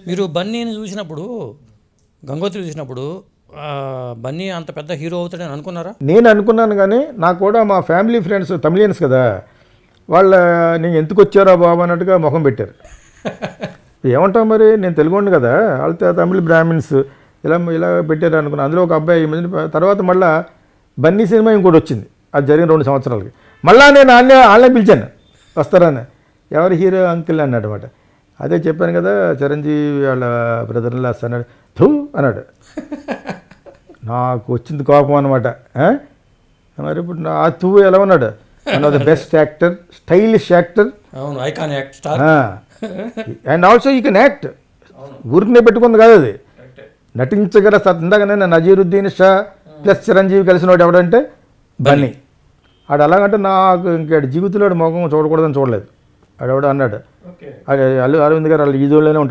మీరు బన్నీని చూసినప్పుడు, గంగోత్రి చూసినప్పుడు బన్నీ అంత పెద్ద హీరో అవుతాడని అనుకున్నారా? నేను అనుకున్నాను, కానీ నాకు కూడా మా ఫ్యామిలీ ఫ్రెండ్స్ తమిళియన్స్ కదా, వాళ్ళ నేను ఎందుకు వచ్చారా బాబు అన్నట్టుగా ముఖం పెట్టారు. ఏమంటావు మరి, నేను తెలుగుండి కదా, వాళ్ళ తమిళ బ్రాహ్మిన్స్ ఇలా ఇలా పెట్టారు అనుకున్నాను. అందులో ఒక అబ్బాయి తర్వాత మళ్ళీ బన్నీ సినిమా ఇంకోటి వచ్చింది, అది జరిగిన 2 సంవత్సరాలకి. మళ్ళీ నేను వాళ్ళనే పిలిచాను వస్తారని. ఎవరు హీరో అంకిల్ అన్నాడు అనమాట. అదే చెప్పాను కదా, చిరంజీవి వాళ్ళ బ్రదర్లా అన్నాడు, థూ అన్నాడు. నాకు వచ్చింది కోపం అనమాట. మరి ఇప్పుడు ఆ తూ ఎలా ఉన్నాడు, one of the best actor, stylish actor, అవును, icon act star, and also you can act. ఊరికనే పెట్టుకుంది కాదు అది, నటించగల ఇందాకనే నజీరుద్దీన్ షా ప్లస్ చిరంజీవి కలిసిన వాడు ఎవడంటే బన్నీ. ఆడు అలాగంటే నాకు ఇంకా జీవితంలో ముఖం చూడకూడదని చూడలేదు. ఆడెవడో అన్నాడు, అరవింద్ గారు వాళ్ళు ఈజోలోనే ఉంటాడు.